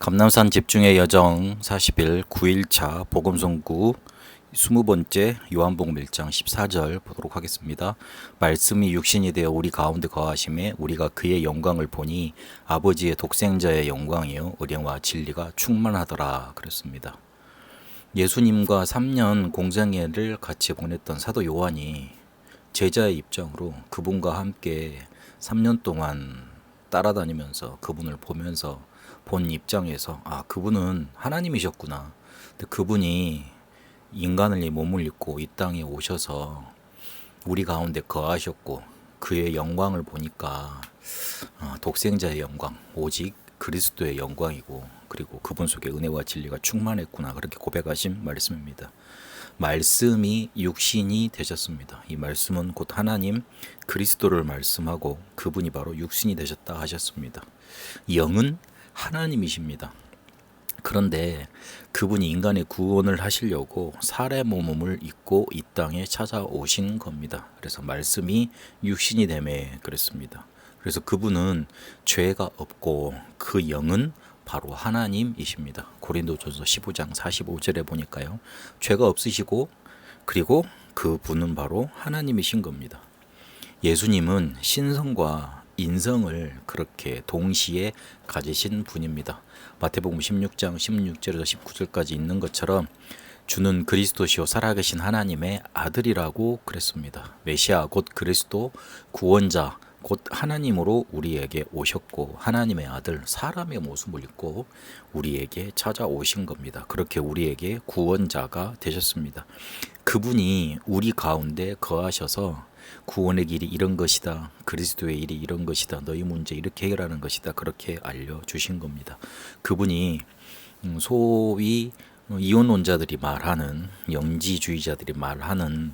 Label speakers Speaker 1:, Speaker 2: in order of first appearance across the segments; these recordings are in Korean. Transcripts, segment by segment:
Speaker 1: 감남산 집중의 여정 40일 9일차 복음송구 20번째 요한복음 1장 14절 보도록 하겠습니다. 말씀이 육신이 되어 우리 가운데 거하심에 우리가 그의 영광을 보니 아버지의 독생자의 영광이요 은혜와 진리가 충만하더라 그랬습니다. 예수님과 3년 공생애를 같이 보냈던 사도 요한이 제자의 입장으로 그분과 함께 3년 동안 따라다니면서 그분을 보면서 본 입장에서 그분은 하나님이셨구나. 근데 그분이 인간의 몸을 입고 이 땅에 오셔서 우리 가운데 거하셨고 그의 영광을 보니까 독생자의 영광, 오직 그리스도의 영광이고 그리고 그분 속에 은혜와 진리가 충만했구나. 그렇게 고백하신 말씀입니다. 말씀이 육신이 되셨습니다. 이 말씀은 곧 하나님 그리스도를 말씀하고 그분이 바로 육신이 되셨다 하셨습니다. 영은 하나님이십니다. 그런데 그분이 인간의 구원을 하시려고 사람의 몸을 입고 이 땅에 찾아오신 겁니다. 그래서 말씀이 육신이 되매 그랬습니다. 그래서 그분은 죄가 없고 그 영은 바로 하나님이십니다. 고린도전서 15장 45절에 보니까요. 죄가 없으시고 그리고 그분은 바로 하나님이신 겁니다. 예수님은 신성과 인성을 그렇게 동시에 가지신 분입니다. 마태복음 16장 16절에서 19절까지 있는 것처럼 주는 그리스도시요 살아계신 하나님의 아들이라고 그랬습니다. 메시아 곧 그리스도 구원자 곧 하나님으로 우리에게 오셨고 하나님의 아들 사람의 모습을 입고 우리에게 찾아오신 겁니다. 그렇게 우리에게 구원자가 되셨습니다. 그분이 우리 가운데 거하셔서 구원의 길이 이런 것이다. 그리스도의 일이 이런 것이다. 너희 문제 이렇게 해결하는 것이다. 그렇게 알려주신 겁니다. 그분이 소위 이혼론자들이 말하는 영지주의자들이 말하는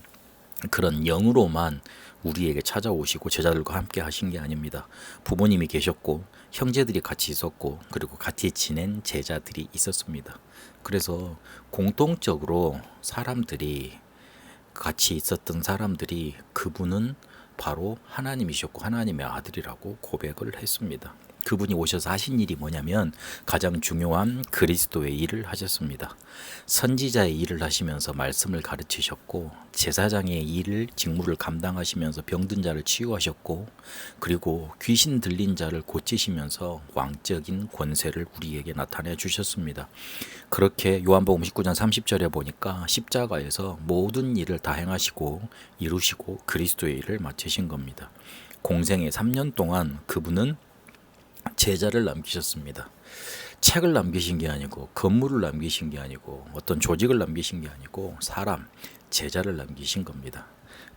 Speaker 1: 그런 영으로만 우리에게 찾아오시고 제자들과 함께 하신 게 아닙니다. 부모님이 계셨고 형제들이 같이 있었고 그리고 같이 지낸 제자들이 있었습니다. 그래서 공통적으로 사람들이 같이 있었던 사람들이 그분은 바로 하나님이셨고 하나님의 아들이라고 고백을 했습니다. 그분이 오셔서 하신 일이 뭐냐면 가장 중요한 그리스도의 일을 하셨습니다. 선지자의 일을 하시면서 말씀을 가르치셨고 제사장의 일을 직무를 감당하시면서 병든 자를 치유하셨고 그리고 귀신 들린 자를 고치시면서 왕적인 권세를 우리에게 나타내 주셨습니다. 그렇게 요한복음 19장 30절에 보니까 십자가에서 모든 일을 다 행하시고 이루시고 그리스도의 일을 마치신 겁니다. 공생애 3년 동안 그분은 제자를 남기셨습니다. 책을 남기신 게 아니고 건물을 남기신 게 아니고 어떤 조직을 남기신 게 아니고 사람, 제자를 남기신 겁니다.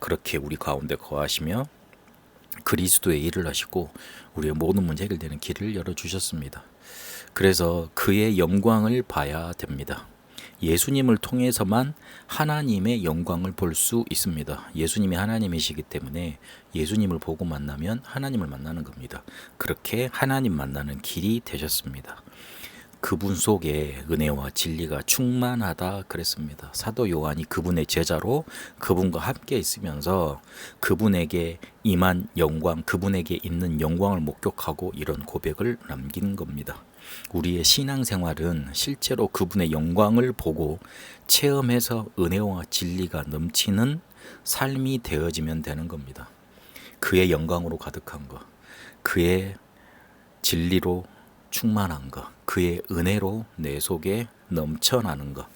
Speaker 1: 그렇게 우리 가운데 거하시며 그리스도의 일을 하시고 우리의 모든 문제 해결되는 길을 열어주셨습니다. 그래서 그의 영광을 봐야 됩니다. 예수님을 통해서만 하나님의 영광을 볼 수 있습니다. 예수님이 하나님이시기 때문에 예수님을 보고 만나면 하나님을 만나는 겁니다. 그렇게 하나님 만나는 길이 되셨습니다. 그분 속에 은혜와 진리가 충만하다 그랬습니다. 사도 요한이 그분의 제자로 그분과 함께 있으면서 그분에게 임한 영광, 그분에게 있는 영광을 목격하고 이런 고백을 남긴 겁니다. 우리의 신앙생활은 실제로 그분의 영광을 보고 체험해서 은혜와 진리가 넘치는 삶이 되어지면 되는 겁니다. 그의 영광으로 가득한 것, 그의 진리로 충만한 것, 그의 은혜로 내 속에 넘쳐나는 것,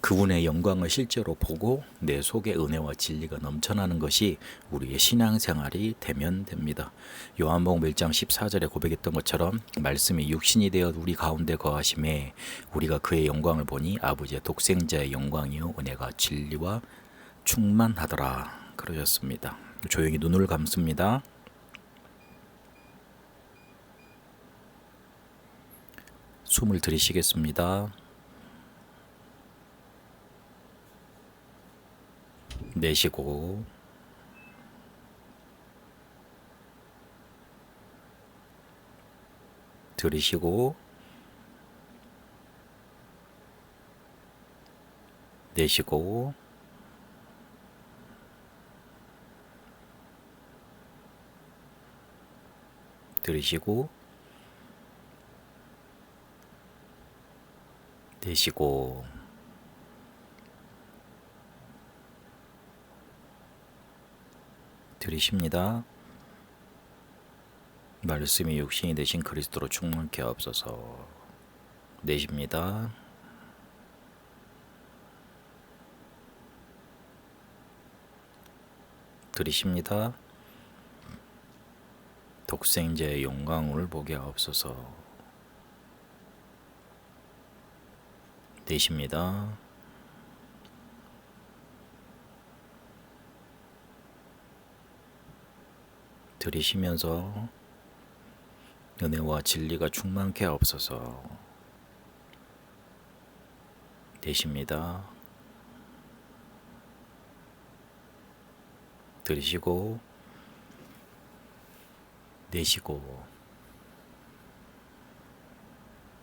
Speaker 1: 그분의 영광을 실제로 보고 내 속에 은혜와 진리가 넘쳐나는 것이 우리의 신앙생활이 되면 됩니다. 요한복음 1장 14절에 고백했던 것처럼 말씀이 육신이 되어 우리 가운데 거하심에 우리가 그의 영광을 보니 아버지의 독생자의 영광이요 은혜가 진리와 충만하더라 그러셨습니다. 조용히 눈을 감습니다. 숨을 들이쉬겠습니다. 내쉬고 들이쉬고 내쉬고 들이쉬고 내쉬고 들이쉽니다. 말씀이 육신이 되신 그리스도로 충만케 하옵소서. 내쉽니다. 들이쉽니다. 독생자의 영광을 보게 하옵소서. 내쉽니다. 들이쉬면서 은혜와 진리가 충만케 하옵소서. 내쉽니다. 들이쉬고 내쉬고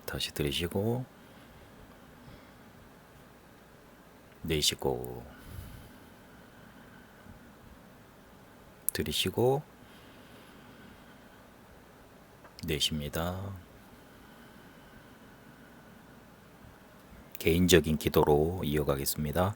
Speaker 1: 다시 들이쉬고 내쉬고 들이쉬고 내쉽니다. 개인적인 기도로 이어가겠습니다.